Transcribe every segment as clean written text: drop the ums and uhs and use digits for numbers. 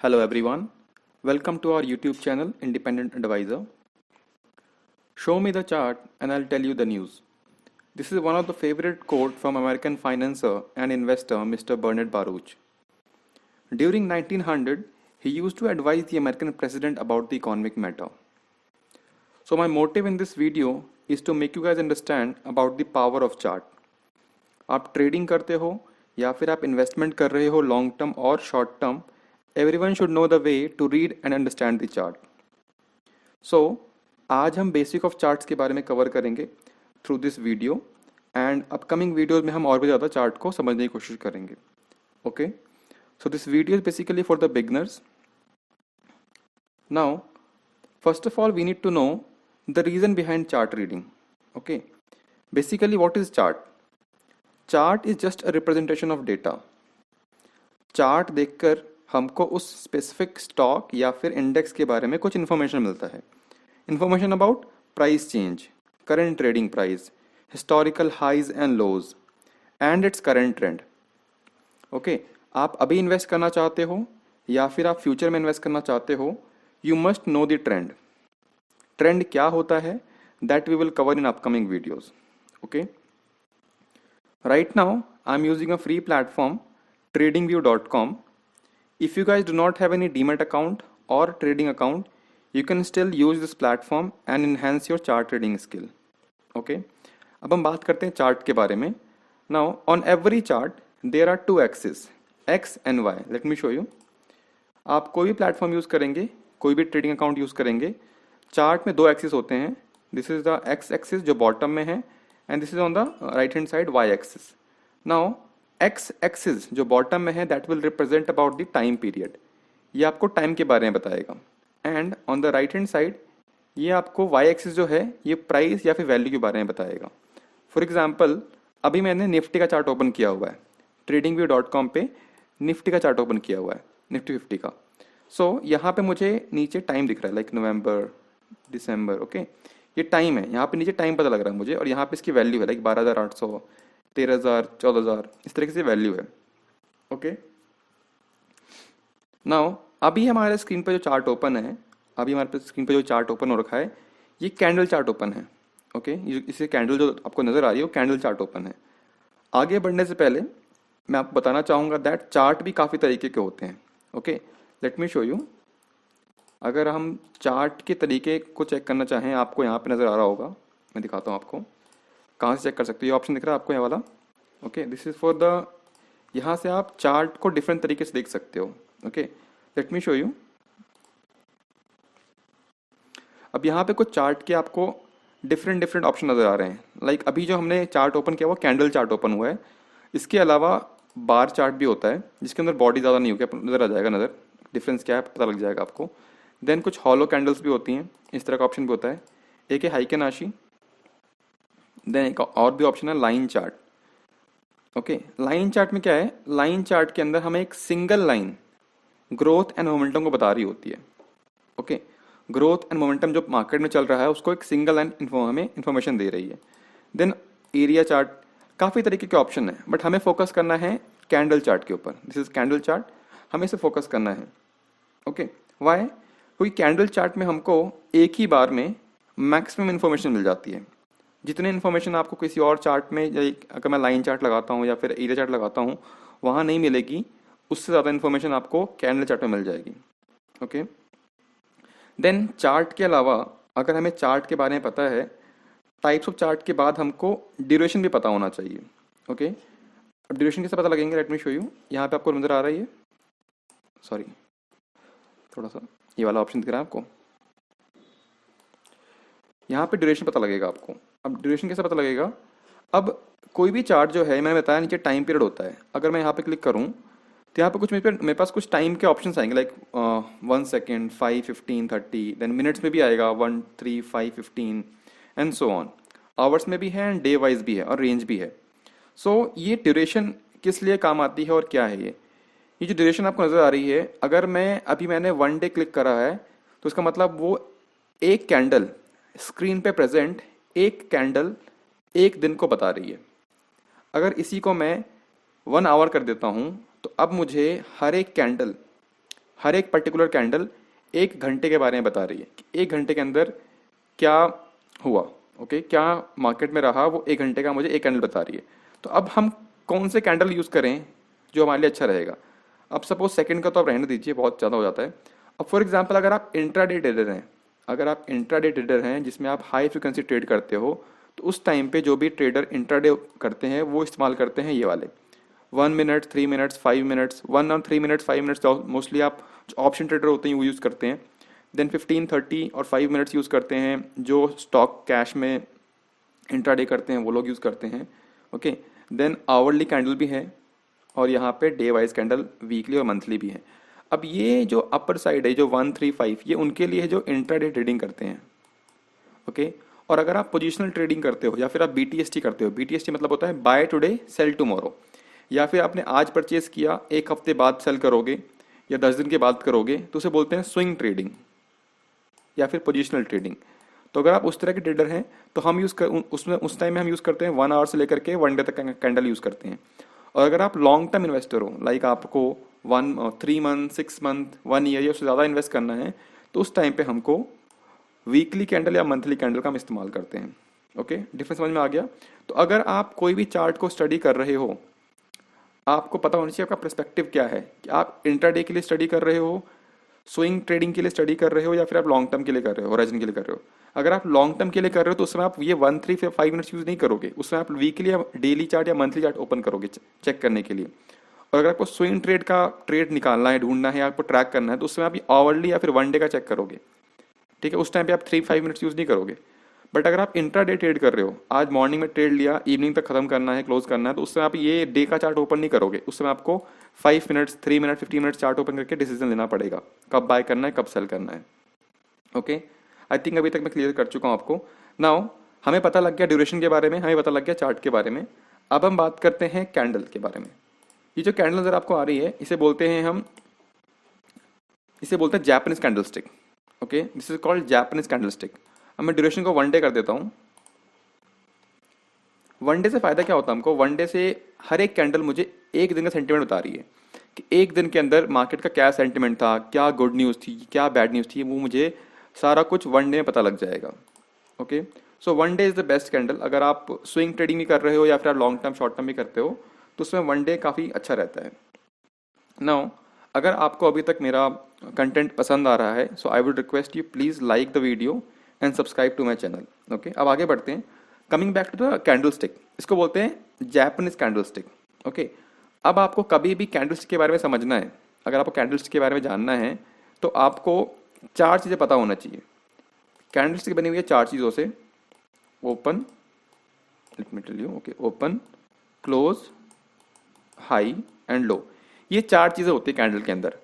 Hello everyone, welcome to our YouTube channel Independent Advisor. Show me the chart and I'll tell you the news. This is one of the favorite quote from American financier and investor Mr. Bernard Baruch. During 1900, he used to advise the American president about the economic matter. So my motive in this video is to make you guys understand about the power of chart. आप trading करते हो या फिर आप investment कर रहे हो long term और short term, everyone should know the way to read and understand the chart. So आज हम बेसिक ऑफ चार्ट्स के बारे में कवर करेंगे through this video and upcoming videos में हम और भी ज़्यादा चार्ट को समझने की कोशिश करेंगे. Okay, so this video is basically for the beginners. Now first of all we need to know the reason behind chart reading. Okay, basically what is chart? Chart is just a representation of data. Chart देखकर हमको उस specific stock या फिर index के बारे में कुछ information मिलता है. Information about price change, current trading price, historical highs and lows and its current trend. Okay, आप अभी इन्वेस्ट करना चाहते हो या फिर आप फ्यूचर में इन्वेस्ट करना चाहते हो, you must know the trend. Trend क्या होता है that we will cover in upcoming videos. Okay, right now I'm using a free platform tradingview.com. If you guys do not have any demat account or trading account, you can still use this platform and enhance your chart trading skill. Okay, अब हम बात करते हैं chart के बारे में. Now on every chart there are two axes, x and y. Let me show you. आप कोई भी प्लेटफॉर्म यूज करेंगे, कोई भी ट्रेडिंग अकाउंट यूज करेंगे, चार्ट में दो एक्सिस होते हैं. This is the x axis जो बॉटम में है and this is on the right hand side y axis. Now x axis जो bottom में है that will represent about the time period. ये आपको टाइम के बारे में बताएगा. and on the right hand side ये आपको y axis जो है ये प्राइस या फिर वैल्यू के बारे में बताएगा. फॉर एग्जाम्पल अभी मैंने निफ्टी का चार्ट ओपन किया हुआ है, tradingview.com पे निफ्टी का चार्ट ओपन किया हुआ है, निफ्टी 50 का. सो यहाँ पे मुझे नीचे टाइम दिख रहा है लाइक नवंबर, दिसंबर. ओके, ये टाइम है, यहाँ पे नीचे टाइम पता लग रहा है मुझे और यहाँ पे इसकी वैल्यू है लाइक 12,800, 13,000, 14,000, इस तरीके से वैल्यू है. ओके, नाउ अभी हमारे स्क्रीन पे जो चार्ट ओपन है, अभी हमारे स्क्रीन पे जो चार्ट ओपन हो रखा है ये कैंडल चार्ट ओपन है. ओके, इसे कैंडल जो आपको नजर आ रही है वो कैंडल चार्ट ओपन है. आगे बढ़ने से पहले मैं आपको बताना चाहूँगा दैट चार्ट भी काफ़ी तरीके के होते हैं. Okay, let me show you. अगर हम चार्ट के तरीके को चेक करना चाहें, आपको यहाँ पे नज़र आ रहा होगा, मैं दिखाता हूँ आपको कहाँ से चेक कर सकते हो. ये ऑप्शन दिख रहा है आपको, ये वाला. Okay, this is for the, यहाँ से आप चार्ट को डिफरेंट तरीके से देख सकते हो. Okay, let me show you. अब यहाँ पे कुछ चार्ट के आपको डिफरेंट डिफरेंट ऑप्शन नज़र आ रहे हैं. लाइक अभी जो हमने चार्ट ओपन किया हुआ कैंडल चार्ट ओपन हुआ है. इसके अलावा बार चार्ट भी होता है जिसके अंदर बॉडी ज़्यादा नहीं होगी, नज़र आ जाएगा, नज़र डिफरेंस क्या है पता लग जाएगा आपको. देन कुछ हॉलो कैंडल्स भी होती हैं, इस तरह का ऑप्शन भी होता है. एक है हाइकेनाशी. देन एक और भी ऑप्शन है line chart. Okay, line chart में क्या है, लाइन चार्ट के अंदर हमें एक single line growth and momentum को बता रही होती है. ओके, ग्रोथ एंड मोमेंटम जो मार्केट में चल रहा है उसको एक सिंगल लाइन हमें इंफॉर्मेशन दे रही है. देन एरिया चार्ट, काफ़ी तरीके के ऑप्शन है बट हमें फोकस करना है कैंडल चार्ट के ऊपर. दिस इज कैंडल चार्ट, हमें इसे फोकस करना है. Okay, why? क्योंकि कैंडल चार्ट में हमको एक ही बार में मैक्सिमम इन्फॉर्मेशन मिल जाती है. जितने इन्फॉर्मेशन आपको किसी और चार्ट में, अगर मैं लाइन चार्ट लगाता हूँ या फिर एरिया चार्ट लगाता हूँ, वहाँ नहीं मिलेगी, उससे ज़्यादा इन्फॉर्मेशन आपको कैंडल चार्ट में मिल जाएगी. ओके, देन चार्ट के अलावा अगर हमें चार्ट के बारे में पता है, टाइप्स ऑफ चार्ट के बाद हमको ड्यूरेशन भी पता होना चाहिए. ओके, अब ड्यूरेशन कैसे पता लगेंगे, लेट मी शो यू. यहाँ पे आपको नज़र आ रही है, सॉरी थोड़ा सा ये वाला ऑप्शन दिख रहा है आपको, यहाँ पे ड्यूरेशन पता लगेगा आपको. अब ड्यूरेशन कैसे पता लगेगा? अब कोई भी चार्ट जो है, मैंने बताया नीचे टाइम पीरियड होता है. अगर मैं यहाँ पे क्लिक करूँ तो यहाँ पे कुछ मेरे पास कुछ टाइम के ऑप्शंस आएंगे लाइक 1 सेकेंड, 5, 15, 30. देन मिनट्स में भी आएगा 1, 3, 5, 15 एंड सो ऑन. आवर्स में भी है एंड डे वाइज भी है और रेंज भी है. सो ये ड्यूरेशन किस लिए काम आती है और क्या है ये जो ड्यूरेशन आपको नज़र आ रही है, अगर मैंने 1 डे क्लिक करा है तो इसका मतलब वो एक कैंडल स्क्रीन पे प्रेजेंट, एक कैंडल एक दिन को बता रही है. अगर इसी को मैं 1 आवर कर देता हूँ तो अब मुझे हर एक कैंडल हर एक पर्टिकुलर कैंडल 1 घंटे के बारे में बता रही है कि 1 घंटे के अंदर क्या हुआ, ओके, क्या मार्केट में रहा, वो 1 घंटे का मुझे एक कैंडल बता रही है। तो अब हम कौन से कैंडल यूज़ करें जो हमारे लिए अच्छा रहेगा। अब सपोज सेकंड का तो आप रहने दीजिए, बहुत ज़्यादा हो जाता है। अब फॉर एग्जांपल अगर आप इंट्राडे ट्रेडर हैं, अगर आप इंट्राडे ट्रेडर हैं जिसमें आप हाई फ्रिक्वेंसी ट्रेड करते हो, तो उस टाइम पे जो भी ट्रेडर इंट्राडे करते हैं वो इस्तेमाल करते हैं ये वाले 1 मिनट, 3 मिनट्स, 5 मिनट्स, 1 और 3 मिनट्स, 5 मिनट्स मोस्टली आप ऑप्शन ट्रेडर होते हैं वो यूज़ करते हैं। देन 15, 30 और 5 मिनट्स यूज़ करते हैं जो स्टॉक कैश में इंट्राडे करते हैं वो लोग यूज़ करते हैं। ओके, देन आवरली कैंडल भी है और यहाँ पे डे वाइज कैंडल वीकली और मंथली भी है। अब ये जो अपर साइड है जो 135 ये उनके लिए है जो इंट्राडे ट्रेडिंग करते हैं। ओके, और अगर आप पोजिशनल ट्रेडिंग करते हो या फिर आप BTST करते हो, BTST मतलब होता है बाय टुडे सेल टुमारो, या फिर आपने आज परचेज किया 1 हफ्ते बाद सेल करोगे या 10 दिन के बाद करोगे, तो उसे बोलते हैं स्विंग ट्रेडिंग या फिर पोजिशनल ट्रेडिंग। तो अगर आप उस तरह के ट्रेडर हैं तो हम उसमें उस टाइम में हम यूज़ करते हैं 1 आवर से लेकर के 1 डे तक कैंडल यूज़ करते हैं। और अगर आप लॉन्ग टर्म इन्वेस्टर हो, लाइक आपको 3 मंथ, 6 मंथ, 1 ईयर या उससे ज़्यादा इन्वेस्ट करना है, तो उस टाइम पे हमको वीकली कैंडल या मंथली कैंडल का हम इस्तेमाल करते हैं। ओके, डिफरेंस समझ में आ गया। तो अगर आप कोई भी चार्ट को स्टडी कर रहे हो, आपको पता होना चाहिए आपका पर्सपेक्टिव क्या है, कि आप इंट्राडे के लिए स्टडी कर रहे हो, स्विंग ट्रेडिंग के लिए स्टडी कर रहे हो, या फिर आप लॉन्ग टर्म के लिए कर रहे हो, होराइजन के लिए कर रहे हो। अगर आप लॉन्ग टर्म के लिए कर रहे हो तो उसमें आप ये 1, 3, 5 मिनट्स यूज़ नहीं करोगे, उसमें आप वीकली या डेली चार्ट या मंथली चार्ट ओपन करोगे चेक करने के लिए। और अगर आपको स्विंग ट्रेड का ट्रेड निकालना है, ढूंढना है, आपको ट्रैक करना है, तो उसमें आप आवरली या फिर 1 डे का चेक करोगे। ठीक है, उस टाइम पे आप 3-5 मिनट्स यूज़ नहीं करोगे। बट अगर आप इंट्राडे ट्रेड कर रहे हो, आज मॉर्निंग में ट्रेड लिया, इवनिंग तक खत्म करना है, क्लोज करना है, तो उसमें आप ये डे का चार्ट ओपन नहीं करोगे, उसमें आपको 5 minutes, 3 minute, 15 minute chart open करके डिसीजन लेना पड़ेगा कब बाय करना है, कब सेल करना है। ओके, आई थिंक अभी तक मैं क्लियर कर चुका हूँ आपको। नाउ हमें पता लग गया ड्यूरेशन के बारे में, हमें पता लग गया चार्ट के बारे में। अब हम बात करते हैं कैंडल के बारे में। ये जो कैंडल नजर आपको आ रही है इसे बोलते हैं Japanese candle stick. Okay, this is called Japanese candle stick. अब मैं ड्यूरेशन को 1 डे कर देता हूँ। 1 डे से फायदा क्या होता है हमको, 1 डे से हर एक कैंडल मुझे एक दिन का सेंटिमेंट बता रही है कि एक दिन के अंदर मार्केट का क्या सेंटिमेंट था, क्या गुड न्यूज़ थी, क्या बैड न्यूज़ थी, वो मुझे सारा कुछ 1 डे में पता लग जाएगा। Okay, so 1 day is the best candle. अगर आप स्विंग ट्रेडिंग भी कर रहे हो या फिर आप लॉन्ग टर्म शॉर्ट टर्म भी करते हो तो उसमें 1 डे काफ़ी अच्छा रहता है। नाउ अगर आपको अभी तक मेरा कंटेंट पसंद आ रहा है, so I would request you please like the video and subscribe to my channel. Okay, अब आगे बढ़ते हैं। Coming back to the candlestick, इसको बोलते हैं जापानीज कैंडल स्टिक। ओके, अब आपको कभी भी कैंडल स्टिक के बारे में समझना है, अगर आपको कैंडल स्टिक के बारे में जानना है तो आपको 4 चीज़ें पता होना चाहिए। कैंडल स्टिक बनी हुई है 4 चीज़ों से, open, let me tell you, okay, open, close, high and low. ये 4 चीज़ें होती है कैंडल के अंदर।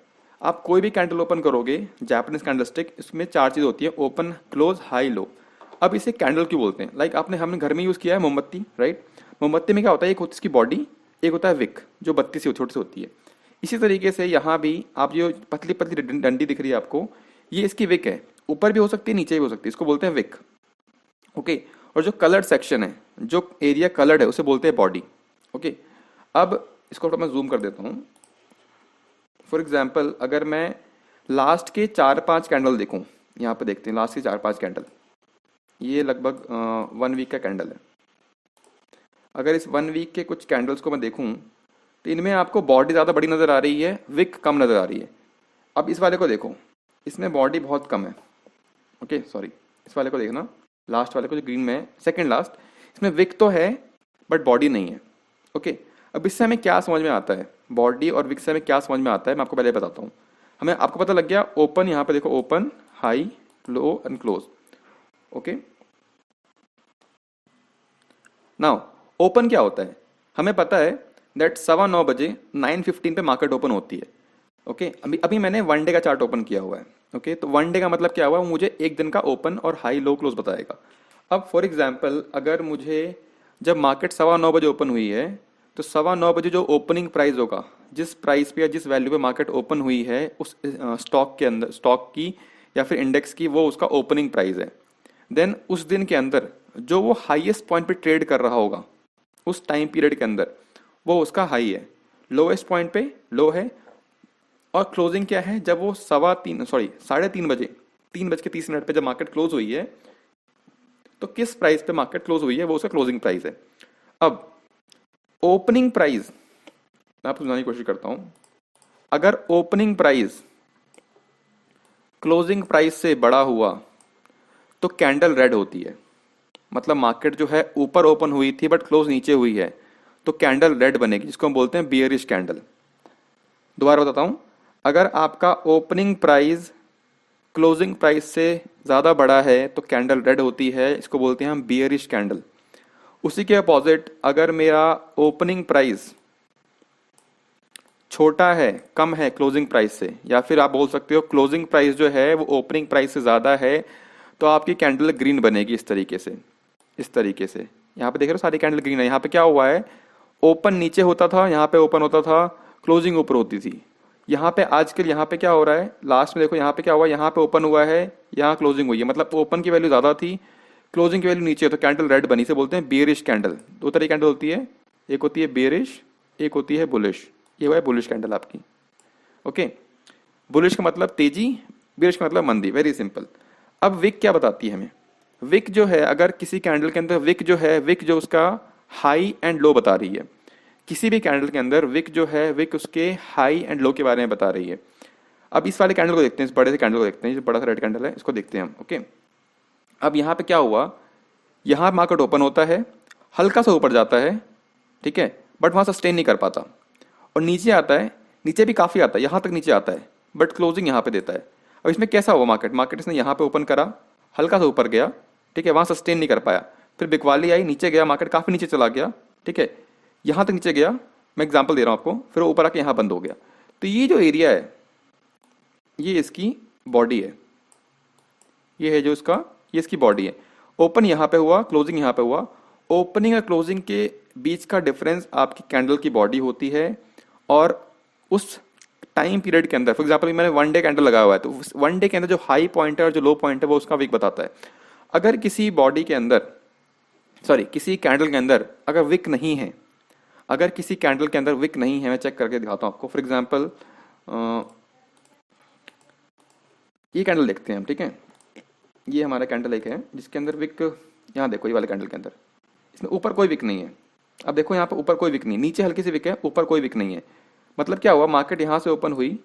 आप कोई भी कैंडल ओपन करोगे जापानीज कैंडल स्टिक, इसमें 4 चीज़ें होती है, ओपन, क्लोज, हाई, लो। अब इसे कैंडल क्यों बोलते हैं, लाइक हमने घर में यूज़ किया है मोमबत्ती, राइट। मोमबत्ती में क्या होता है, एक होती है इसकी बॉडी, एक होता है विक जो बत्ती से छोटी सी होती है। इसी तरीके से यहाँ भी आप जो पतली पतली डंडी दिख रही है आपको, ये इसकी विक है, ऊपर भी हो सकती है नीचे भी हो सकती है, इसको बोलते हैं विक। ओके, और जो कलर्ड सेक्शन है, जो एरिया कलर्ड है, उसे बोलते हैं बॉडी। ओके, अब इसको थोड़ा मैं जूम कर देता हूँ। फॉर एग्जाम्पल अगर मैं लास्ट के 4-5 कैंडल देखूँ, यहाँ पे देखते हैं लास्ट के 4-5 कैंडल, ये लगभग 1 वीक का कैंडल है। अगर इस 1 वीक के कुछ कैंडल्स को मैं देखूँ तो इनमें आपको बॉडी ज़्यादा बड़ी नज़र आ रही है, विक कम नज़र आ रही है। अब इस वाले को देखो, इसमें बॉडी बहुत कम है। ओके सॉरी, इस वाले को देखना, लास्ट वाले को जो ग्रीन में है, सेकेंड लास्ट, इसमें विक तो है बट बॉडी नहीं है। ओके, अब इससे हमें क्या समझ में आता है, बॉडी और विक से हमें क्या समझ में आता है, मैं आपको पहले बताता हूँ। हमें आपको पता लग गया ओपन, यहाँ पे देखो open, high, low and close. Okay, now open क्या होता है, हमें पता है दैट 9:15 बजे 9:15 पे मार्केट ओपन होती है। ओके, अभी मैंने 1 डे का चार्ट ओपन किया हुआ है। ओके, तो 1 डे का मतलब क्या हुआ, वो मुझे एक दिन का ओपन और हाई लो क्लोज बताएगा। अब फॉर एग्जांपल अगर मुझे जब मार्केट 9:15 बजे ओपन हुई है तो 9:15 बजे जो ओपनिंग प्राइस होगा, जिस प्राइस पे या जिस वैल्यू पे मार्केट ओपन हुई है उस स्टॉक के अंदर, स्टॉक की या फिर इंडेक्स की, वो उसका ओपनिंग प्राइस है। देन उस दिन के अंदर जो वो हाईएस्ट पॉइंट पे ट्रेड कर रहा होगा उस टाइम पीरियड के अंदर, वो उसका हाई है। लोएस्ट पॉइंट पे लो है, और क्लोजिंग क्या है, जब वो 3:30 बजे 3:30 पे जब मार्केट क्लोज हुई है, तो किस प्राइस पे मार्केट क्लोज हुई है वो उसका क्लोजिंग प्राइस है। अब ओपनिंग प्राइस मैं आपको समझाने की कोशिश करता हूं। अगर ओपनिंग प्राइस क्लोजिंग प्राइस से बड़ा हुआ तो कैंडल रेड होती है, मतलब मार्केट जो है ऊपर ओपन हुई थी बट क्लोज नीचे हुई है, तो कैंडल रेड बनेगी, जिसको हम बोलते हैं बियरिश कैंडल। दोबारा बताता हूं, अगर आपका ओपनिंग प्राइस क्लोजिंग प्राइस से ज़्यादा बड़ा है तो कैंडल रेड होती है, इसको बोलते हैं हम बियरिश कैंडल। उसी के अपोजिट अगर मेरा ओपनिंग प्राइस छोटा है, कम है क्लोजिंग प्राइस से, या फिर आप बोल सकते हो क्लोजिंग प्राइस जो है वो ओपनिंग प्राइस से ज़्यादा है, तो आपकी कैंडल ग्रीन बनेगी इस तरीके से, इस तरीके से। यहाँ पे देख रहे हो सारी कैंडल ग्रीन है। यहाँ पे क्या हुआ है, ओपन नीचे होता था, यहाँ पे ओपन होता था, क्लोजिंग ऊपर होती थी। यहाँ पे आजकल यहाँ पे क्या हो रहा है, लास्ट में देखो यहाँ पे क्या हुआ, यहाँ पे ओपन हुआ है, यहाँ क्लोजिंग हुई है, मतलब ओपन की वैल्यू ज़्यादा थी, क्लोजिंग की वैल्यू नीचे है, तो कैंडल रेड बनी, से बोलते हैं बेयरिश कैंडल। दो तरह की कैंडल होती है, एक होती है बेयरिश, एक होती है बुलिश। ये हुआ है बुलिश कैंडल आपकी। ओके, बुलिश का मतलब तेजी, बेयरिश का मतलब मंदी, वेरी सिंपल। अब विक क्या बताती है हमें, विक जो है, अगर किसी कैंडल के अंदर विक जो है, विक जो उसका हाई एंड लो बता रही है, किसी भी कैंडल के अंदर विक जो है, विक उसके हाई एंड लो के बारे में बता रही है। अब इस वाले कैंडल को देखते हैं, इस बड़े से कैंडल को देखते हैं, जो बड़ा सा रेड कैंडल है इसको देखते हैं हम। ओके, अब यहाँ पे क्या हुआ, यहाँ मार्केट ओपन होता है, हल्का सा ऊपर जाता है, ठीक है, बट वहाँ सस्टेन नहीं कर पाता, और नीचे आता है, नीचे भी काफ़ी आता है, यहाँ तक नीचे आता है, बट क्लोजिंग यहाँ पे देता है। अब इसमें कैसा हुआ, मार्केट इसने यहाँ पे ओपन करा, हल्का सा ऊपर गया, ठीक है, वहाँ सस्टेन नहीं कर पाया, फिर बिकवाली आई, नीचे गया, मार्केट काफ़ी नीचे चला गया, ठीक है, यहाँ तक नीचे गया, मैं एग्जाम्पल दे रहा हूँ आपको, फिर ऊपर आके यहाँ बंद हो गया। तो ये जो एरिया है, ये इसकी बॉडी है, ये है जो इसका, ये इसकी बॉडी है। ओपन यहाँ पे हुआ, क्लोजिंग यहाँ पे हुआ, ओपनिंग और क्लोजिंग के बीच का डिफरेंस आपकी कैंडल की बॉडी होती है, और उस टाइम पीरियड के अंदर, फॉर एग्जाम्पल मैंने 1 डे कैंडल लगाया हुआ है, तो 1 डे के अंदर जो हाई पॉइंट है और जो लो पॉइंट है वो उसका विक बताता है। अगर किसी बॉडी के अंदर, किसी कैंडल के अंदर अगर विक नहीं है, अगर किसी कैंडल के अंदर विक नहीं है, मैं चेक करके दिखाता हूँ आपको। फॉर एग्जाम्पल ये कैंडल देखते हैं हम, ठीक है, ये हमारा कैंडल एक है जिसके अंदर विक, यहाँ देखो ये वाले कैंडल के अंदर, इसमें ऊपर कोई विक नहीं है। अब देखो यहाँ पे ऊपर कोई विक नहीं, नीचे हल्की सी विक है, ऊपर कोई विक नहीं है। मतलब क्या हुआ, मार्केट यहाँ से ओपन हुई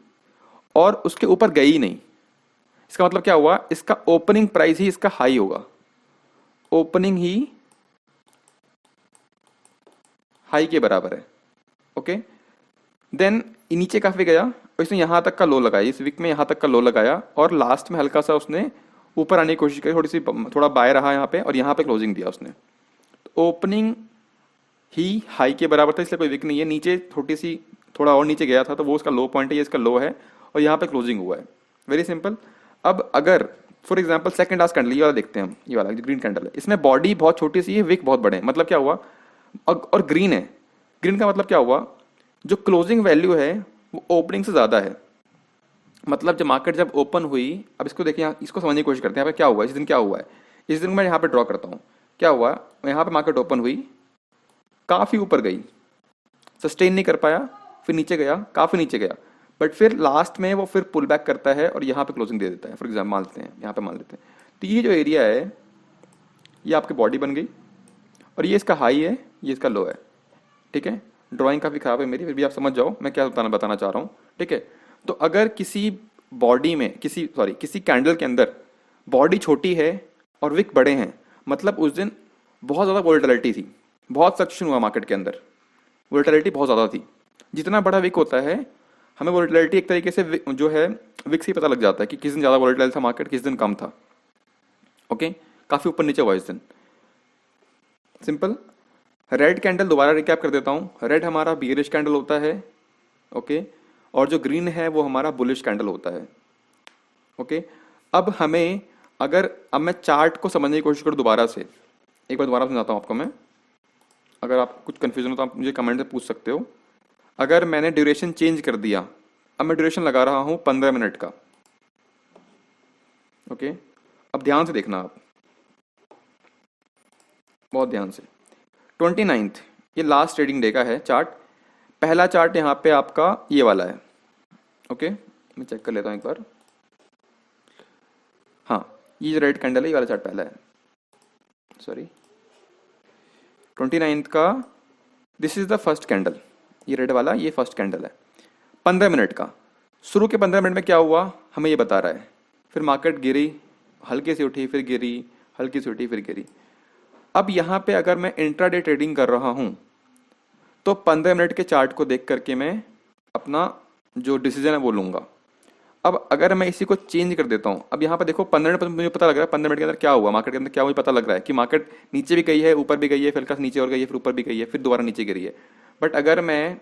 और उसके ऊपर गई ही नहीं। इसका मतलब क्या हुआ, इसका ओपनिंग प्राइस ही इसका हाई होगा, ओपनिंग ही हाई के बराबर है। ओके, देन नीचे काफी गया और इसने यहाँ तक का लो लगाया, इस वीक में यहाँ तक का लो लगाया, और लास्ट में हल्का सा उसने ऊपर आने की कोशिश करी, थोड़ा बाय रहा यहाँ पे, और यहाँ पे क्लोजिंग दिया उसने। तो ओपनिंग ही हाई के बराबर था, इसलिए कोई विक नहीं है। नीचे थोड़ा और नीचे गया था, तो वो उसका लो पॉइंट है, ये इसका लो है, और यहाँ पे क्लोजिंग हुआ है, वेरी सिंपल। अब अगर for example second last candle, ये वाला देखते हैं हम, ये वाला ग्रीन कैंडल है, इसमें बॉडी बहुत छोटी सी है, विक बहुत बड़े हैं। मतलब क्या हुआ, और ग्रीन है, ग्रीन का मतलब क्या हुआ, जो क्लोजिंग वैल्यू है वो ओपनिंग से ज़्यादा है। मतलब जब मार्केट जब ओपन हुई, अब इसको देखिए, इसको समझने की कोशिश करते हैं, यहाँ पे क्या हुआ, इस दिन क्या हुआ है। इस दिन मैं यहाँ पे ड्रॉ करता हूँ, क्या हुआ, यहाँ पे मार्केट ओपन हुई, काफ़ी ऊपर गई, सस्टेन नहीं कर पाया, फिर नीचे गया, काफ़ी नीचे गया, बट फिर लास्ट में वो फिर पुल बैक करता है और यहाँ पे क्लोजिंग दे देता है। फॉर एग्जाम्पल मान लेते हैं, यहाँ पे मान लेते हैं, तो ये जो एरिया है ये आपकी बॉडी बन गई, और ये इसका हाई है, ये इसका लो है, ठीक है। ड्राइंग काफ़ी खराब है मेरी, फिर भी आप समझ जाओ मैं क्या बताना चाह रहा हूँ, ठीक है। तो अगर किसी बॉडी में, किसी कैंडल के अंदर बॉडी छोटी है और विक बड़े हैं, मतलब उस दिन बहुत ज़्यादा वोलेटिलिटी थी, बहुत फ्लक्चुएशन हुआ मार्केट के अंदर, वोलेटिलिटी बहुत ज़्यादा थी। जितना बड़ा विक होता है, हमें वोलेटिलिटी एक तरीके से जो है विक से ही पता लग जाता है कि किस दिन ज़्यादा वोलेटाइल था मार्केट, किस दिन कम था। ओके, काफ़ी ऊपर नीचे हुआ इस दिन, सिंपल। रेड कैंडल दोबारा रिकैप कर देता हूँ, रेड हमारा बियरिश कैंडल होता है, ओके, और जो ग्रीन है वो हमारा बुलिश कैंडल होता है। ओके, अब मैं चार्ट को समझने की कोशिश करूँ दोबारा से, एक बार दोबारा समझाता हूँ आपको मैं। अगर आप कुछ कन्फ्यूजन हो तो आप मुझे कमेंट से पूछ सकते हो। अगर मैंने ड्यूरेशन चेंज कर दिया, अब मैं ड्यूरेशन लगा रहा हूँ 15 मिनट का। ओके, अब ध्यान से देखना आप, बहुत ध्यान से। 29th, ये लास्ट ट्रेडिंग डे का है चार्ट। पहला चार्ट यहाँ पे आपका ये वाला है, ओके, मैं चेक कर लेता हूँ एक बार। हाँ, ये जो रेड कैंडल है, ये वाला चार्ट पहला है, सॉरी 29 का, this is the first candle, ये रेड वाला, ये फर्स्ट कैंडल है 15 मिनट का। शुरू के 15 मिनट में क्या हुआ हमें ये बता रहा है। फिर मार्केट गिरी, हल्की सी उठी, फिर गिरी, हल्की सी उठी, फिर गिरी। अब यहाँ पे अगर मैं इंट्राडे ट्रेडिंग कर रहा हूँ तो 15 मिनट के चार्ट को देख करके मैं अपना जो डिसीजन है वो लूंगा। अब अगर मैं इसी को चेंज कर देता हूँ, अब यहाँ पर देखो 15 मिनट मुझे पता लग रहा है 15 मिनट के अंदर क्या हुआ, मार्केट के अंदर क्या हुआ मुझे पता लग रहा है कि मार्केट नीचे भी गई है, ऊपर भी गई है, फिर हल्का नीचे और गई है, फिर ऊपर भी गई है, फिर दोबारा नीचे गिरी है। बट अगर मैं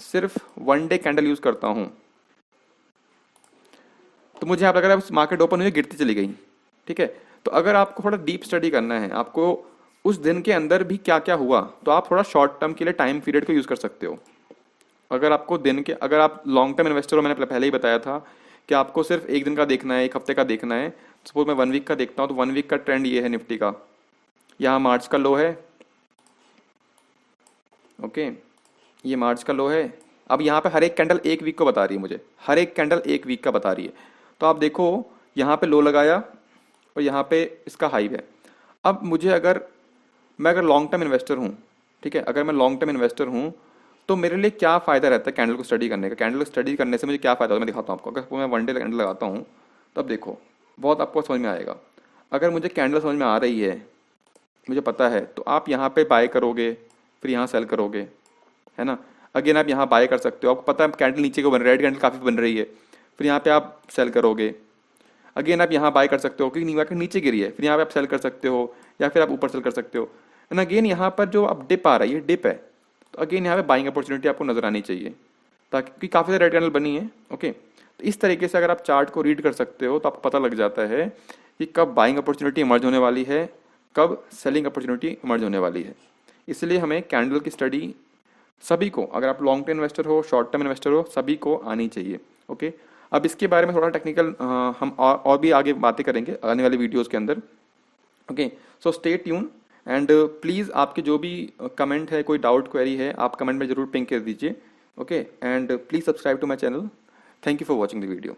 सिर्फ 1 डे कैंडल यूज करता हूँ तो मुझे यहाँ लग रहा है मार्केट ओपन हुई गिरती चली गई। ठीक है, तो अगर आपको थोड़ा डीप स्टडी करना है, आपको उस दिन के अंदर भी क्या क्या हुआ, तो आप थोड़ा शॉर्ट टर्म के लिए टाइम पीरियड को यूज कर सकते हो। अगर आपको दिन के, अगर आप लॉन्ग टर्म इन्वेस्टर हो, मैंने पहले ही बताया था कि आपको सिर्फ एक दिन का देखना है, एक हफ्ते का देखना है। सपोज मैं 1 वीक का देखता हूँ तो 1 वीक का ट्रेंड ये है निफ्टी का, यहाँ मार्च का लो है, ओके, ये मार्च का लो है। अब यहाँ पे हर एक कैंडल एक वीक को बता रही है मुझे, हर एक कैंडल एक वीक का बता रही है। तो आप देखो यहाँ पे लो लगाया और यहाँ पे इसका हाई है। अब मुझे मैं अगर लॉन्ग टर्म इन्वेस्टर हूँ, ठीक है, अगर मैं लॉन्ग टर्म इन्वेस्टर हूँ तो मेरे लिए क्या फ़ायदा रहता है कैंडल को स्टडी करने का। कैंडल को स्टडी करने से मुझे क्या फ़ायदा होता है मैं दिखाता हूँ आपको। अगर मैं 1 डे कैंडल लगाता हूँ तो अब देखो बहुत आपको समझ में आएगा। अगर मुझे कैंडल समझ में आ रही है, मुझे पता है, तो आप यहाँ पे बाय करोगे, फिर यहाँ सेल करोगे, है ना। अगेन आप यहाँ बाय कर सकते हो, आपको पता है कैंडल नीचे को बन रही है, रेड कैंडल काफ़ी बन रही है, फिर यहाँ पे आप सेल करोगे। अगेन आप यहाँ बाय कर सकते हो क्योंकि मार्केट नीचे गिरी है, फिर यहाँ पे आप सेल कर सकते हो, या फिर आप ऊपर सेल कर सकते हो। एंड अगेन यहाँ पर जो अब डिप आ रहा है, ये डिप है, तो अगेन यहाँ पे बाइंग अपॉर्चुनिटी आपको नजर आनी चाहिए, ताकि काफ़ी सारी रेड कैंडल बनी है। ओके, तो इस तरीके से अगर आप चार्ट को रीड कर सकते हो तो आपको पता लग जाता है कि कब बाइंग अपॉर्चुनिटी इमर्ज होने वाली है, कब सेलिंग अपॉर्चुनिटी इमर्ज होने वाली है। इसलिए हमें कैंडल की स्टडी सभी को, अगर आप लॉन्ग टर्म इन्वेस्टर हो, शॉर्ट टर्म इन्वेस्टर हो, सभी को आनी चाहिए। ओके, अब इसके बारे में थोड़ा टेक्निकल हम और भी आगे बातें करेंगे आने वाले वीडियोस के अंदर। Okay, so stay tune and please आपके जो भी कमेंट है, कोई डाउट क्वेरी है, आप कमेंट में जरूर पिंग कर दीजिए। Okay, and please subscribe to my channel. Thank you for watching the video.